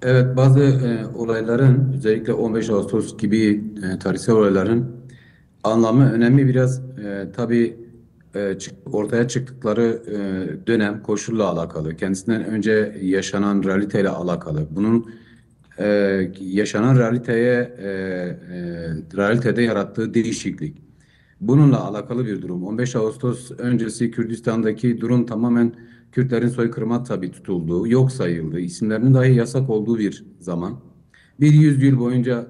Evet, bazı olayların özellikle 15 Ağustos gibi tarihsel olayların anlamı önemli biraz tabii ortaya çıktıkları dönem koşulla alakalı. Kendisinden önce yaşanan realiteyle alakalı. Bunun e, yaşanan realitede yarattığı değişiklik. Bununla alakalı bir durum. 15 Ağustos öncesi Kürdistan'daki durum tamamen Kürtlerin soykırıma tabi tutulduğu, yok sayıldığı, isimlerinin dahi yasak olduğu bir zaman. Bir yüzyıl boyunca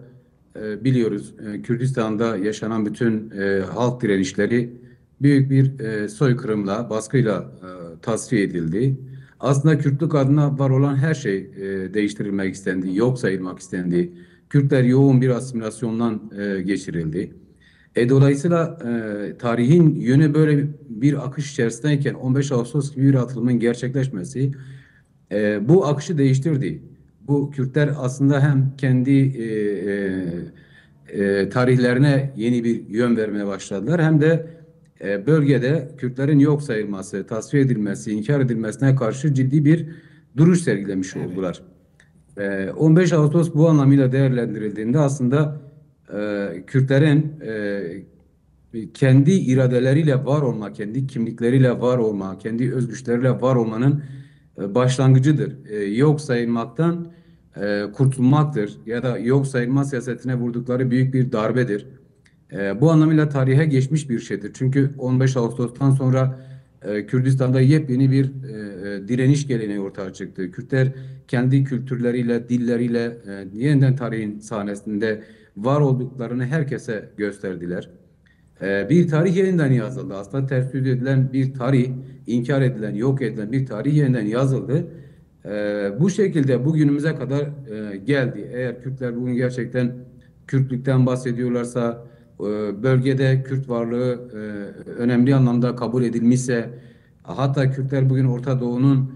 biliyoruz Kürdistan'da yaşanan bütün halk direnişleri büyük bir soykırımla, baskıyla tasfiye edildi. Aslında Kürtlük adına var olan her şey değiştirilmek istendi, yok sayılmak istendi. Kürtler yoğun bir asimilasyondan geçirildi. Dolayısıyla tarihin yönü böyle bir akış içerisindeyken 15 Ağustos gibi bir atılımın gerçekleşmesi bu akışı değiştirdi. Bu Kürtler aslında hem kendi tarihlerine yeni bir yön vermeye başladılar hem de bölgede Kürtlerin yok sayılması, tasfiye edilmesi, inkar edilmesine karşı ciddi bir duruş sergilemiş Evet. oldular. 15 Ağustos bu anlamıyla değerlendirildiğinde aslında Kürtlerin kendi iradeleriyle var olma, kendi kimlikleriyle var olma, kendi özgüçleriyle var olmanın başlangıcıdır. Yok sayılmaktan kurtulmaktır ya da yok sayılma siyasetine vurdukları büyük bir darbedir. Bu anlamıyla tarihe geçmiş bir şeydir. Çünkü 15 Ağustos'tan sonra Kürdistan'da yepyeni bir direniş geleneği ortaya çıktı. Kürtler kendi kültürleriyle, dilleriyle yeniden tarihin sahnesinde var olduklarını herkese gösterdiler. Bir tarih yeniden yazıldı. Aslında ters yüz edilen bir tarih, inkar edilen, yok edilen bir tarih yeniden yazıldı. Bu şekilde bugünümüze kadar geldi. Eğer Kürtler bugün gerçekten Kürtlükten bahsediyorlarsa, bölgede Kürt varlığı önemli anlamda kabul edilmişse, hatta Kürtler bugün Orta Doğu'nun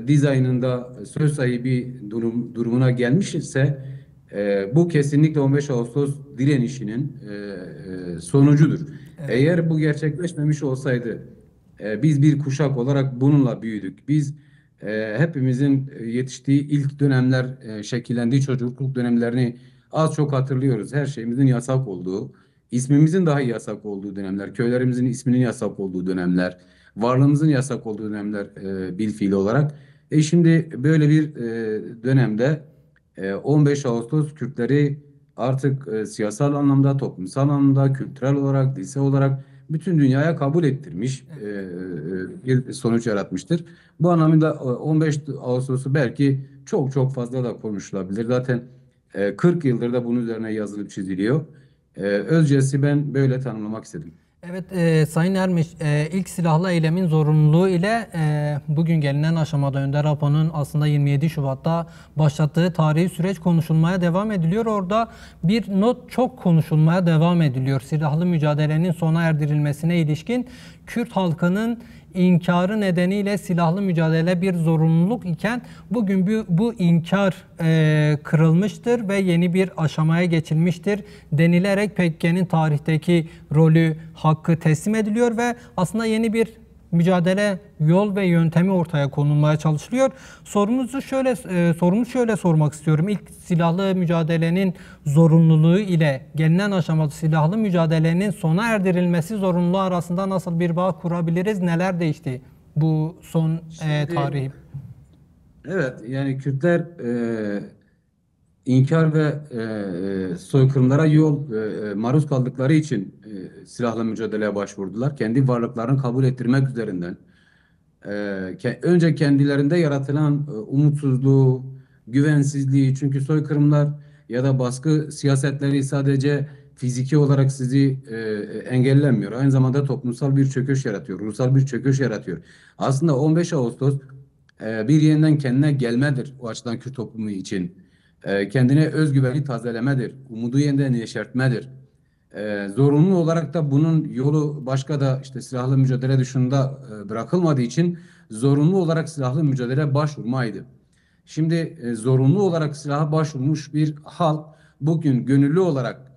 dizaynında söz sahibi durumuna gelmiş ise, bu kesinlikle 15 Ağustos direnişinin sonucudur. Evet. Eğer bu gerçekleşmemiş olsaydı, biz bir kuşak olarak bununla büyüdük. Biz hepimizin yetiştiği ilk dönemler, şekillendiği çocukluk dönemlerini az çok hatırlıyoruz. Her şeyimizin yasak olduğu, ismimizin dahi yasak olduğu dönemler, köylerimizin isminin yasak olduğu dönemler, varlığımızın yasak olduğu dönemler bil fiil olarak. Şimdi böyle bir dönemde 15 Ağustos Kürtleri artık siyasal anlamda, toplumsal anlamda, kültürel olarak, dilsel olarak bütün dünyaya kabul ettirmiş Evet. bir sonuç yaratmıştır. Bu anlamda 15 Ağustos'u belki çok çok fazla da konuşulabilir. Zaten 40 yıldır da bunun üzerine yazılıp çiziliyor. Özcesi ben böyle tanımlamak istedim. Evet, Sayın Ermiş, ilk silahlı eylemin zorunluluğu ile bugün gelinen aşamada Önder Apo'nun aslında 27 Şubat'ta başlattığı tarihi süreç konuşulmaya devam ediliyor. Orada bir not çok konuşulmaya devam ediliyor. Silahlı mücadelenin sona erdirilmesine ilişkin Kürt halkının inkarı nedeniyle silahlı mücadele bir zorunluluk iken bugün bu inkar kırılmıştır ve yeni bir aşamaya geçilmiştir denilerek PKK'nın tarihteki rolü, hakkı teslim ediliyor ve aslında yeni bir mücadele yol ve yöntemi ortaya konulmaya çalışılıyor. Sorumuz şöyle sormak istiyorum. İlk silahlı mücadelenin zorunluluğu ile gelinen aşamada silahlı mücadelenin sona erdirilmesi zorunluluğu arasında nasıl bir bağ kurabiliriz? Neler değişti bu son Şimdi tarihi? evet, yani Kürtler inkar ve soykırımlara maruz kaldıkları için silahlı mücadeleye başvurdular. Kendi varlıklarını kabul ettirmek üzerinden. Önce kendilerinde yaratılan umutsuzluğu, güvensizliği, çünkü soykırımlar ya da baskı siyasetleri sadece fiziki olarak sizi engellemiyor. Aynı zamanda toplumsal bir çöküş yaratıyor, ruhsal bir çöküş yaratıyor. Aslında 15 Ağustos bir yeniden kendine gelmedir o açıdan Kürt toplumu için. Kendine özgüveni tazelemedir, umudu yeniden yeşertmedir. Zorunlu olarak da bunun yolu başka da işte silahlı mücadele dışında bırakılmadığı için zorunlu olarak silahlı mücadele başvurmaydı. Şimdi zorunlu olarak silaha başvurmuş bir halk bugün gönüllü olarak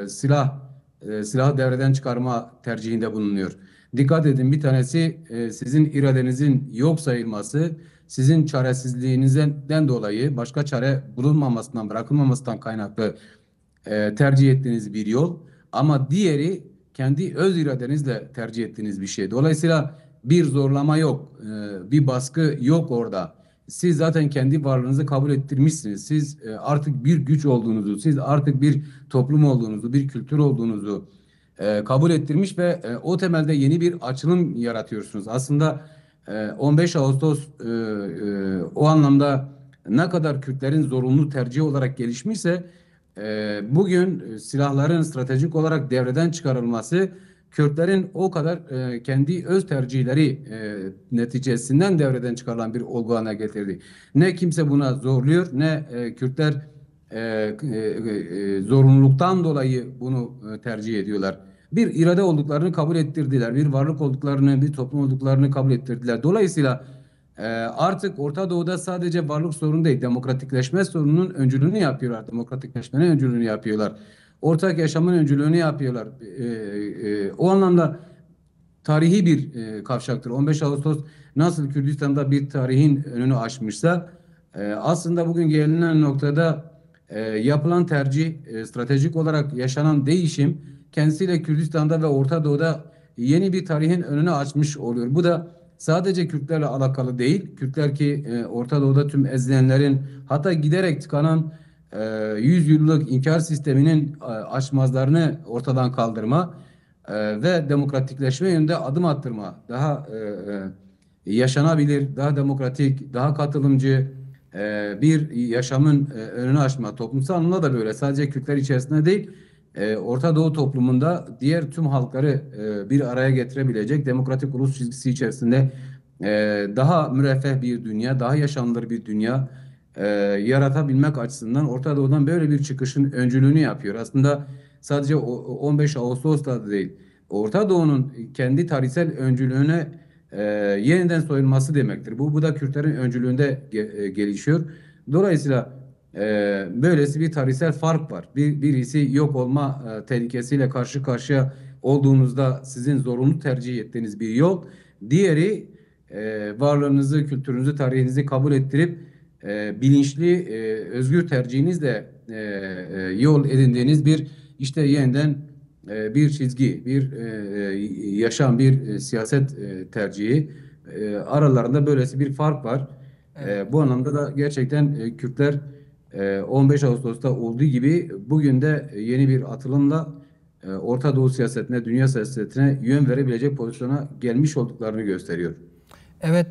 silahı devreden çıkarma tercihinde bulunuyor. Dikkat edin, bir tanesi sizin iradenizin yok sayılması, sizin çaresizliğinizden dolayı başka çare bulunmamasından, bırakılmamasından kaynaklı tercih ettiğiniz bir yol. Ama diğeri kendi öz iradenizle tercih ettiğiniz bir şey. Dolayısıyla bir zorlama yok, bir baskı yok orada. Siz zaten kendi varlığınızı kabul ettirmişsiniz. Siz artık bir güç olduğunuzu, siz artık bir toplum olduğunuzu, bir kültür olduğunuzu kabul ettirmiş ve o temelde yeni bir açılım yaratıyorsunuz. Aslında 15 Ağustos o anlamda ne kadar Kürtlerin zorunlu tercih olarak gelişmişse bugün silahların stratejik olarak devreden çıkarılması Kürtlerin o kadar kendi öz tercihleri neticesinden devreden çıkarılan bir olgu haline getirdi. Ne kimse buna zorluyor, ne Kürtler zorunluluktan dolayı bunu tercih ediyorlar. Bir irade olduklarını kabul ettirdiler, bir varlık olduklarını, bir toplum olduklarını kabul ettirdiler. Dolayısıyla artık Orta Doğu'da sadece varlık sorunu değil, demokratikleşme sorununun öncülüğünü yapıyorlar. Demokratikleşmenin öncülüğünü yapıyorlar. Ortak yaşamın öncülüğünü yapıyorlar. O anlamda tarihi bir kavşaktır. 15 Ağustos nasıl Kürdistan'da bir tarihin önünü açmışsa aslında bugün gelinen noktada yapılan tercih, stratejik olarak yaşanan değişim kendisiyle Kürdistan'da ve Orta Doğu'da yeni bir tarihin önünü açmış oluyor. Bu da sadece Kürtlerle alakalı değil. Kürtler ki Orta Doğu'da tüm ezilenlerin hatta giderek tıkanan 100 yıllık inkar sisteminin aşmazlarını ortadan kaldırma ve demokratikleşme yönünde adım attırma, daha yaşanabilir, daha demokratik, daha katılımcı bir yaşamın önünü açma. Toplumsal anlamda da böyle. Sadece Kürtler içerisinde değil, Orta Doğu toplumunda diğer tüm halkları bir araya getirebilecek demokratik ulus çizgisi içerisinde daha müreffeh bir dünya, daha yaşanılır bir dünya yaratabilmek açısından Orta Doğu'dan böyle bir çıkışın öncülüğünü yapıyor. Aslında sadece 15 Ağustos'ta da değil. Orta Doğu'nun kendi tarihsel öncülüğüne yeniden soyulması demektir. Bu da Kürtlerin öncülüğünde gelişiyor. Dolayısıyla böylesi bir tarihsel fark var. Birisi yok olma tehlikesiyle karşı karşıya olduğunuzda sizin zorunlu tercih ettiğiniz bir yol. Diğeri varlığınızı, kültürünüzü, tarihinizi kabul ettirip bilinçli, özgür tercihinizle yol edindiğiniz bir işte yeniden bir çizgi, bir yaşam, bir siyaset tercihi. Aralarında böylesi bir fark var. Evet. Bu anlamda da gerçekten Kürtler 15 Ağustos'ta olduğu gibi bugün de yeni bir atılımla Orta Doğu siyasetine, dünya siyasetine yön verebilecek pozisyona gelmiş olduklarını gösteriyor. Evet,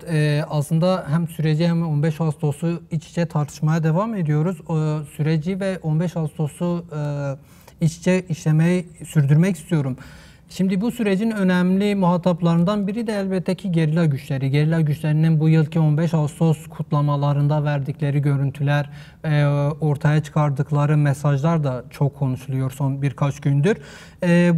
aslında hem süreci hem 15 Ağustos'u iç içe tartışmaya devam ediyoruz. O süreci ve 15 Ağustos'u iç içe işlemeyi sürdürmek istiyorum. Şimdi bu sürecin önemli muhataplarından biri de elbette ki gerilla güçleri. Gerilla güçlerinin bu yılki 15 Ağustos kutlamalarında verdikleri görüntüler, ortaya çıkardıkları mesajlar da çok konuşuluyor son birkaç gündür.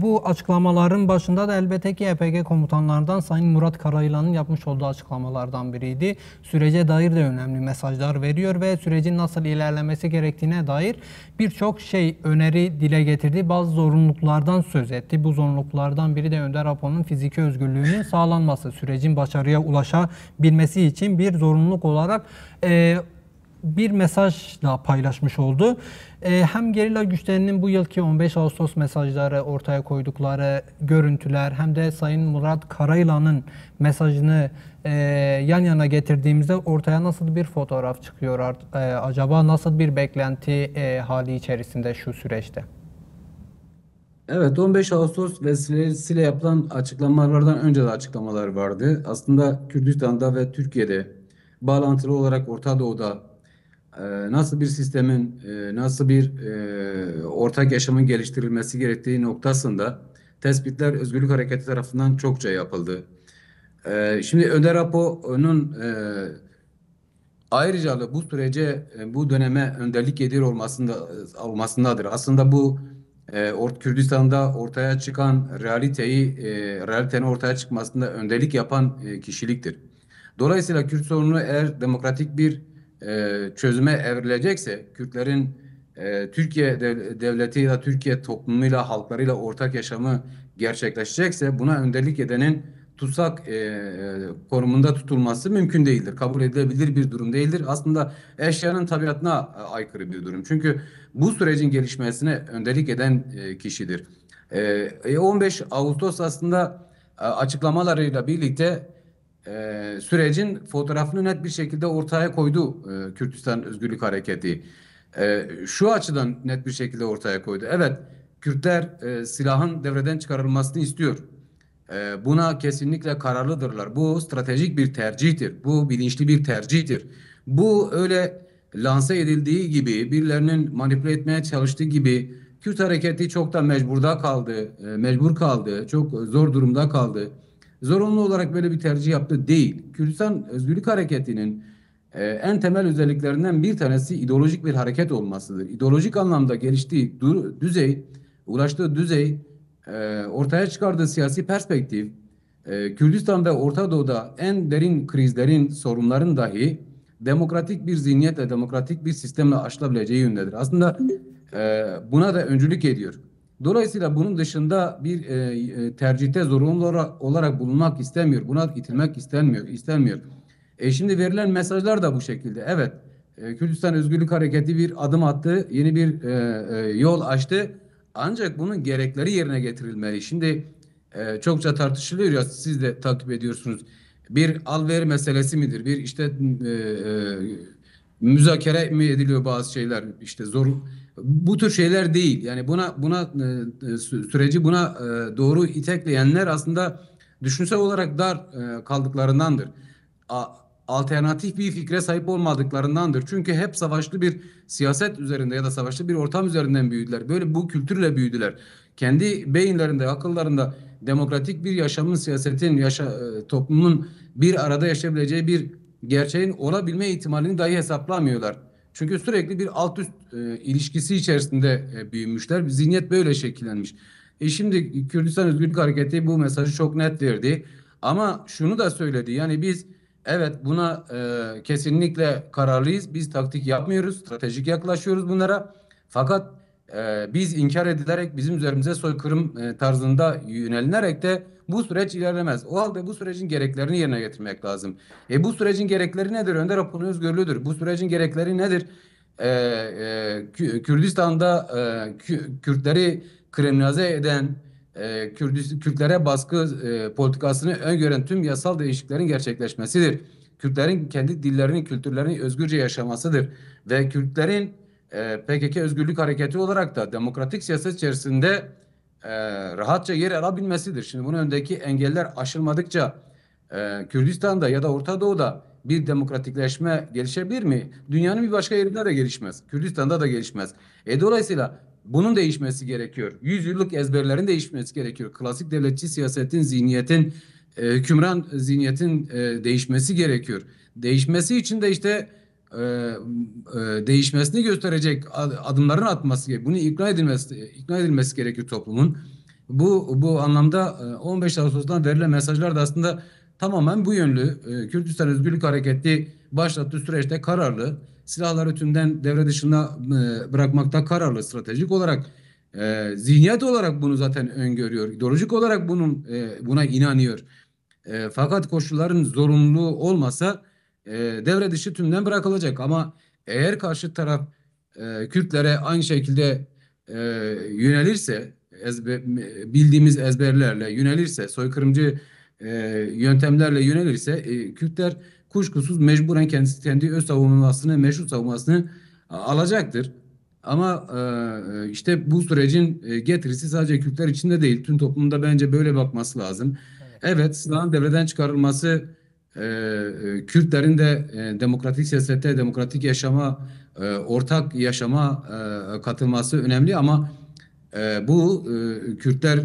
Bu açıklamaların başında da elbette ki YPG komutanlarından Sayın Murat Karayılan'ın yapmış olduğu açıklamalardan biriydi. Sürece dair de önemli mesajlar veriyor ve sürecin nasıl ilerlemesi gerektiğine dair birçok öneri dile getirdi. Bazı zorunluluklardan söz etti. Bu zorunluluklardan biri de Önder Apo'nun fiziki özgürlüğünün sağlanması. Sürecin başarıya ulaşabilmesi için bir zorunluluk olarak bir mesajla paylaşmış oldu. Hem gerilla güçlerinin bu yılki 15 Ağustos mesajları ortaya koydukları görüntüler hem de Sayın Murat Karayılan'ın mesajını yan yana getirdiğimizde ortaya nasıl bir fotoğraf çıkıyor? Acaba nasıl bir beklenti hali içerisinde şu süreçte? Evet, 15 Ağustos vesilesiyle yapılan açıklamalardan önce de açıklamalar vardı. Aslında Kürdistan'da ve Türkiye'de bağlantılı olarak Orta Doğu'da nasıl bir sistemin, nasıl bir ortak yaşamın geliştirilmesi gerektiği noktasında tespitler Özgürlük Hareketi tarafından çokça yapıldı. Şimdi Önder Apo'nun ayrıca da bu sürece, bu döneme önderlik ediyor olmasındadır. Aslında bu Kürdistan'da ortaya çıkan realitenin ortaya çıkmasında önderlik yapan kişiliktir. Dolayısıyla Kürt sorunu eğer demokratik bir çözüme evrilecekse, Kürtlerin Türkiye devleti ya da Türkiye toplumuyla, halklarıyla ortak yaşamı gerçekleşecekse buna önderlik edenin tutsak konumunda tutulması mümkün değildir. Kabul edilebilir bir durum değildir. Aslında eşyanın tabiatına aykırı bir durum. Çünkü bu sürecin gelişmesine önderlik eden kişidir. 15 Ağustos aslında açıklamalarıyla birlikte sürecin fotoğrafını net bir şekilde ortaya koydu Kürtistan Özgürlük Hareketi. Şu açıdan net bir şekilde ortaya koydu. Evet, Kürtler silahın devreden çıkarılmasını istiyor. Buna kesinlikle kararlıdırlar. Bu stratejik bir tercihtir. Bu bilinçli bir tercihtir. Bu öyle lanse edildiği gibi, birilerinin manipüle etmeye çalıştığı gibi Kürt hareketi çok da mecbur kaldı, çok zor durumda kaldı. Zorunlu olarak böyle bir tercih yaptı değil. Kürdistan Özgürlük Hareketi'nin en temel özelliklerinden bir tanesi ideolojik bir hareket olmasıdır. İdeolojik anlamda geliştiği düzey, ulaştığı düzey, ortaya çıkardığı siyasi perspektif, Kürdistan ve Orta Doğu'da en derin krizlerin, sorunların dahi demokratik bir zihniyetle, demokratik bir sistemle aşılabileceği yönündedir. Aslında buna da öncülük ediyor. Dolayısıyla bunun dışında bir tercihte zorunlu olarak bulunmak istemiyor. Buna itilmek istemiyor. Şimdi verilen mesajlar da bu şekilde. Evet, Kürdistan Özgürlük Hareketi bir adım attı, yeni bir yol açtı. Ancak bunun gerekleri yerine getirilmeli. Şimdi çokça tartışılıyor ya, siz de takip ediyorsunuz. Bir al-ver meselesi midir? Bir işte müzakere mi ediliyor bazı şeyler? İşte zor, bu tür şeyler değil. Yani buna süreci buna doğru itekleyenler aslında düşünsel olarak dar kaldıklarındandır. Alternatif bir fikre sahip olmadıklarındandır. Çünkü hep savaşlı bir siyaset üzerinde ya da savaşlı bir ortam üzerinden büyüdüler. Böyle bu kültürle büyüdüler. Kendi beyinlerinde, akıllarında demokratik bir yaşamın, siyasetin, toplumun bir arada yaşayabileceği bir gerçeğin olabilme ihtimalini dahi hesaplamıyorlar. Çünkü sürekli bir alt üst ilişkisi içerisinde büyümüşler. Zihniyet böyle şekillenmiş. Şimdi Kürdistan Özgürlük Hareketi bu mesajı çok net verdi. Ama şunu da söyledi. Yani biz evet buna kesinlikle kararlıyız. Biz taktik yapmıyoruz. Stratejik yaklaşıyoruz bunlara. Fakat biz inkar edilerek bizim üzerimize soykırım tarzında yönelinerek de bu süreç ilerlemez. O halde bu sürecin gereklerini yerine getirmek lazım. Bu sürecin gerekleri nedir? Önder Apo'nun özgürlüğüdür. Bu sürecin gerekleri nedir? Kürdistan'da Kürtleri kriminalize eden, Kürtlere baskı politikasını öngören tüm yasal değişikliklerin gerçekleşmesidir. Kürtlerin kendi dillerini, kültürlerini özgürce yaşamasıdır. Ve Kürtlerin PKK Özgürlük Hareketi olarak da demokratik siyaset içerisinde rahatça yer alabilmesidir. Şimdi bunun önündeki engeller aşılmadıkça Kürdistan'da ya da Orta Doğu'da bir demokratikleşme gelişebilir mi? Dünyanın bir başka yerinde de gelişmez. Kürdistan'da da gelişmez. Dolayısıyla bunun değişmesi gerekiyor. Yüzyıllık ezberlerin değişmesi gerekiyor. Klasik devletçi siyasetin, zihniyetin, hükümran zihniyetin değişmesi gerekiyor. Değişmesi için de işte değişmesini gösterecek adımların atması gerekiyor. Bunu ikna edilmesi gerekiyor toplumun. Bu anlamda 15 Ağustos'tan verilen mesajlar da aslında tamamen bu yönlü. Kürdistan Özgürlük Hareketi başlattığı süreçte kararlı. Silahları tümden devre dışına bırakmakta kararlı, stratejik olarak. Zihniyet olarak bunu zaten öngörüyor. İdeolojik olarak buna inanıyor. Fakat koşulların zorunluluğu olmasa devre dışı tümden bırakılacak. Ama eğer karşı taraf Kürtlere aynı şekilde e, yönelirse, bildiğimiz ezberlerle yönelirse, soykırımcı yöntemlerle yönelirse, Kürtler kuşkusuz mecburen kendi öz savunmasını, meşru savunmasını alacaktır. Ama işte bu sürecin getirisi sadece Kürtler için de değil, tüm toplumda bence böyle bakması lazım. Evet. Evet, silahın devreden çıkarılması Kürtlerin de demokratik siyasete, demokratik yaşama, ortak yaşama katılması önemli ama bu Kürtler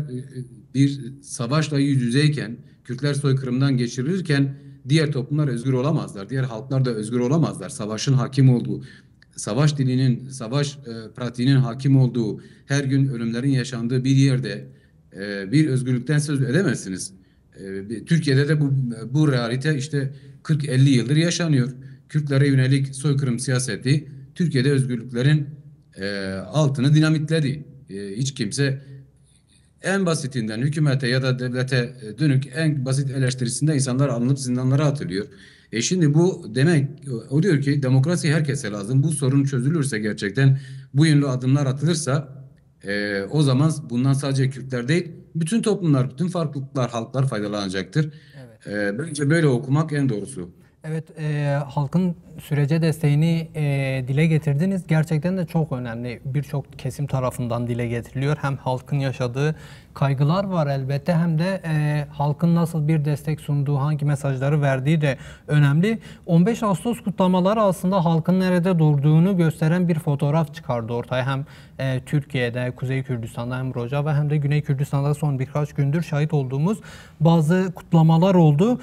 bir savaşla yüz yüzeyken, Kürtler soykırımdan geçirilirken diğer toplumlar özgür olamazlar. Diğer halklar da özgür olamazlar. Savaşın hakim olduğu, savaş dilinin, savaş pratiğinin hakim olduğu, her gün ölümlerin yaşandığı bir yerde bir özgürlükten söz edemezsiniz. Türkiye'de de bu realite işte 40-50 yıldır yaşanıyor. Kürtlere yönelik soykırım siyaseti Türkiye'de özgürlüklerin altını dinamitledi. Hiç kimse en basitinden hükümete ya da devlete dönük en basit eleştirisinde insanlar alınıp zindanlara atılıyor. Şimdi bu demek o diyor ki demokrasi herkese lazım. Bu sorun çözülürse gerçekten bu yönlü adımlar atılırsa o zaman bundan sadece Kürtler değil bütün toplumlar, bütün farklılıklar, halklar faydalanacaktır. Evet. Bence böyle okumak en doğrusu. Evet, halkın sürece desteğini dile getirdiniz. Gerçekten de çok önemli. Birçok kesim tarafından dile getiriliyor. Hem halkın yaşadığı kaygılar var elbette, hem de halkın nasıl bir destek sunduğu, hangi mesajları verdiği de önemli. 15 Ağustos kutlamaları aslında halkın nerede durduğunu gösteren bir fotoğraf çıkardı ortaya. Hem Türkiye'de, Kuzey Kürdistan'da, hem Rojava hem de Güney Kürdistan'da son birkaç gündür şahit olduğumuz bazı kutlamalar oldu.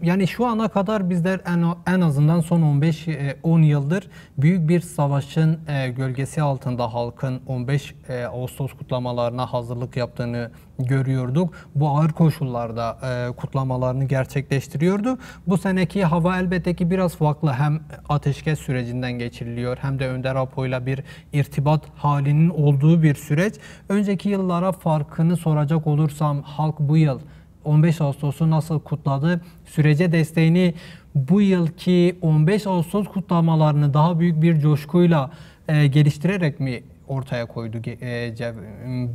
Yani şu ana kadar bizler en azından son 15-10 yıldır büyük bir savaşın gölgesi altında halkın 15 Ağustos kutlamalarına hazırlık yaptığını görüyorduk. Bu ağır koşullarda kutlamalarını gerçekleştiriyordu. Bu seneki hava elbette ki biraz farklı. Hem ateşkes sürecinden geçiriliyor hem de Önder Apo'yla bir irtibat halinin olduğu bir süreç. Önceki yıllara farkını soracak olursam halk bu yıl 15 Ağustos'u nasıl kutladı? Sürece desteğini bu yılki 15 Ağustos kutlamalarını daha büyük bir coşkuyla geliştirerek mi ortaya koydu?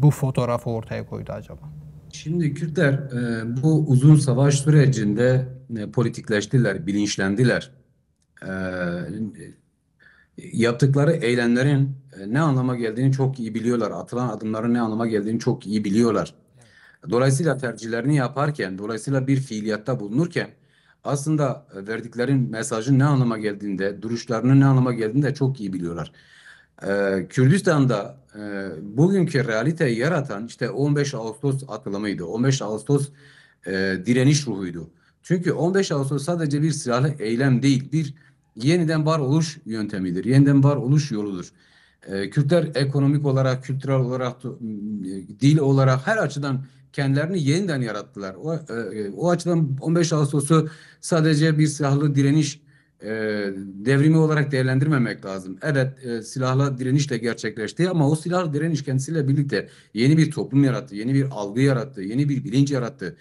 Bu fotoğrafı ortaya koydu acaba? Şimdi Kürtler bu uzun savaş sürecinde politikleştiler, bilinçlendiler. E, Yaptıkları eylemlerin ne anlama geldiğini çok iyi biliyorlar. Atılan adımların ne anlama geldiğini çok iyi biliyorlar. Dolayısıyla tercihlerini yaparken, dolayısıyla bir fiiliyatta bulunurken aslında verdiklerin mesajın ne anlama geldiğinde, duruşlarının ne anlama geldiğini de çok iyi biliyorlar. Kürdistan'da bugünkü realiteyi yaratan işte 15 Ağustos atılımıydı. 15 Ağustos direniş ruhuydu. Çünkü 15 Ağustos sadece bir silahlı eylem değil, bir yeniden varoluş yöntemidir. Yeniden varoluş yoludur. Kürtler ekonomik olarak, kültürel olarak, dil olarak her açıdan kendilerini yeniden yarattılar. O açıdan 15 Ağustos'u sadece bir silahlı direniş e, devrimi olarak değerlendirmemek lazım. Evet, silahlı direniş de gerçekleşti ama o silahlı direniş kendisiyle birlikte yeni bir toplum yarattı, yeni bir algı yarattı, yeni bir bilinç yarattı.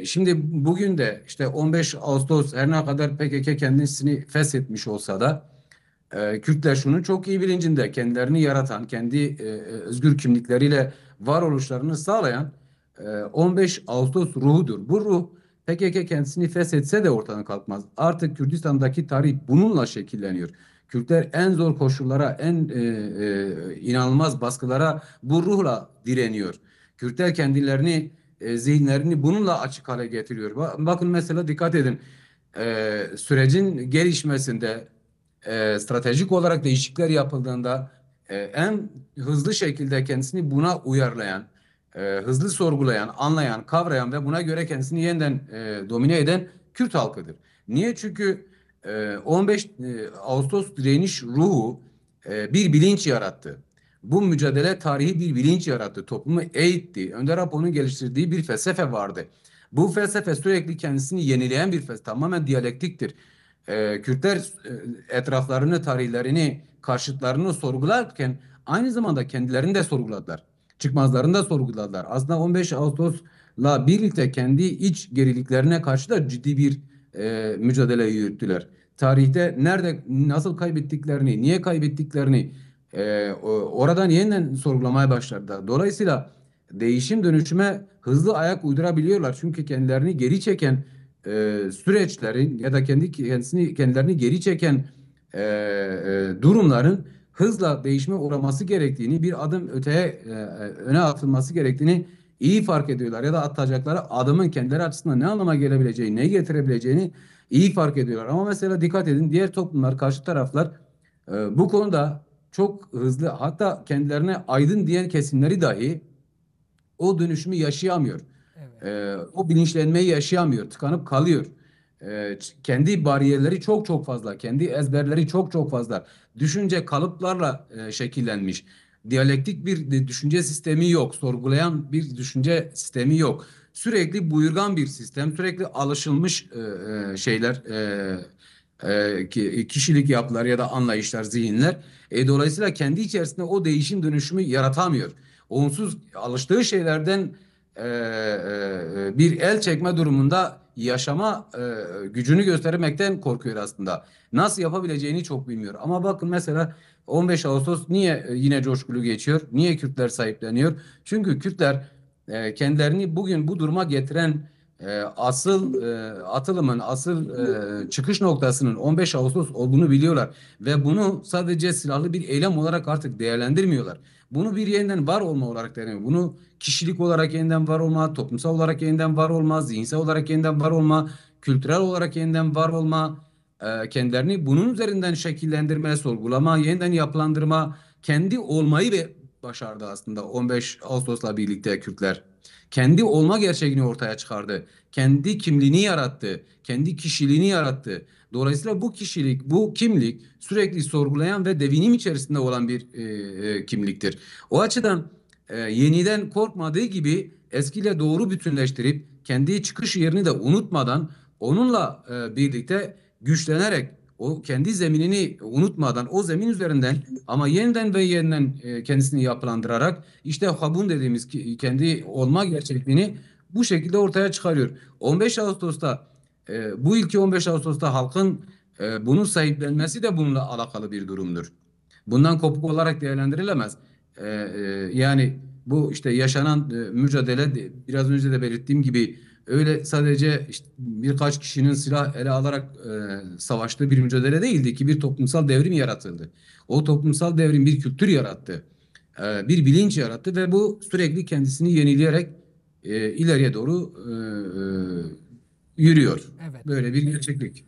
Şimdi bugün de işte 15 Ağustos her ne kadar PKK kendisini feshetmiş olsa da Kürtler şunun çok iyi bilincinde kendilerini yaratan, kendi özgür kimlikleriyle varoluşlarını sağlayan 15 Ağustos ruhudur. Bu ruh PKK kendisini feshetse de ortadan kalkmaz. Artık Kürdistan'daki tarih bununla şekilleniyor. Kürtler en zor koşullara, en inanılmaz baskılara bu ruhla direniyor. Kürtler kendilerini, zihinlerini bununla açık hale getiriyor. Bakın mesela dikkat edin. Sürecin gelişmesinde stratejik olarak değişiklikler yapıldığında en hızlı şekilde kendisini buna uyarlayan, hızlı sorgulayan, anlayan, kavrayan ve buna göre kendisini yeniden domine eden Kürt halkıdır. Niye? Çünkü 15 Ağustos direniş ruhu bir bilinç yarattı. Bu mücadele tarihi bir bilinç yarattı. Toplumu eğitti. Önder Apo'nun geliştirdiği bir felsefe vardı. Bu felsefe sürekli kendisini yenileyen bir felsefe. Tamamen diyalektiktir. Kürtler etraflarını, tarihlerini, karşıtlarını sorgularken aynı zamanda kendilerini de sorguladılar. Çıkmazlarını da sorguladılar. Aslında 15 Ağustos'la birlikte kendi iç geriliklerine karşı da ciddi bir mücadele yürüttüler. Tarihte nerede, nasıl kaybettiklerini, niye kaybettiklerini oradan yeniden sorgulamaya başladılar. Dolayısıyla değişim dönüşüme hızlı ayak uydurabiliyorlar. Çünkü kendilerini geri çeken süreçlerin ya da kendilerini geri çeken durumların hızla değişime uğraması gerektiğini, bir adım öne atılması gerektiğini iyi fark ediyorlar ya da atacakları adımın kendileri açısından ne anlama gelebileceğini, ne getirebileceğini iyi fark ediyorlar. Ama mesela dikkat edin diğer toplumlar, karşı taraflar bu konuda çok hızlı hatta kendilerine aydın diyen kesimleri dahi o dönüşümü yaşayamıyor. Evet. O bilinçlenmeyi yaşayamıyor, tıkanıp kalıyor. Kendi bariyerleri çok çok fazla, kendi ezberleri çok çok fazla. Düşünce kalıplarla şekillenmiş. Diyalektik bir düşünce sistemi yok, sorgulayan bir düşünce sistemi yok. Sürekli buyurgan bir sistem, sürekli alışılmış şeyler, kişilik yapıları ya da anlayışlar, zihinler. Dolayısıyla kendi içerisinde o değişim dönüşümü yaratamıyor. Onsuz alıştığı şeylerden bir el çekme durumunda yaşama gücünü göstermekten korkuyor aslında. Nasıl yapabileceğini çok bilmiyor. Ama bakın mesela 15 Ağustos niye yine coşkulu geçiyor? Niye Kürtler sahipleniyor? Çünkü Kürtler kendilerini bugün bu duruma getiren asıl atılımın, asıl çıkış noktasının 15 Ağustos olduğunu biliyorlar. Ve bunu sadece silahlı bir eylem olarak artık değerlendirmiyorlar. Bunu bir yeniden var olma olarak değerlendiriyor. Bunu kişilik olarak yeniden var olma, toplumsal olarak yeniden var olma, zihinsel olarak yeniden var olma, kültürel olarak yeniden var olma, kendilerini bunun üzerinden şekillendirme, sorgulama, yeniden yapılandırma, kendi olmayı başardı aslında 15 Ağustos'la birlikte Kürtler. Kendi olma gerçeğini ortaya çıkardı. Kendi kimliğini yarattı. Kendi kişiliğini yarattı. Dolayısıyla bu kişilik, bu kimlik sürekli sorgulayan ve devinim içerisinde olan bir kimliktir. O açıdan yeniden korkmadığı gibi eskiyle doğru bütünleştirip kendi çıkış yerini de unutmadan onunla birlikte güçlenerek o kendi zeminini unutmadan o zemin üzerinden ama yeniden ve yeniden kendisini yapılandırarak işte Habun dediğimiz kendi olma gerçekliğini bu şekilde ortaya çıkarıyor. 15 Ağustos'ta bu ilki 15 Ağustos'ta halkın bunun sahiplenmesi de bununla alakalı bir durumdur. Bundan kopuk olarak değerlendirilemez. Yani bu işte yaşanan mücadele biraz önce de belirttiğim gibi öyle sadece işte birkaç kişinin silah ele alarak savaştığı bir mücadele değildi ki bir toplumsal devrim yaratıldı. O toplumsal devrim bir kültür yarattı. Bir bilinç yarattı ve bu sürekli kendisini yenileyerek ileriye doğru yürüyor. Evet. Böyle bir gerçeklik.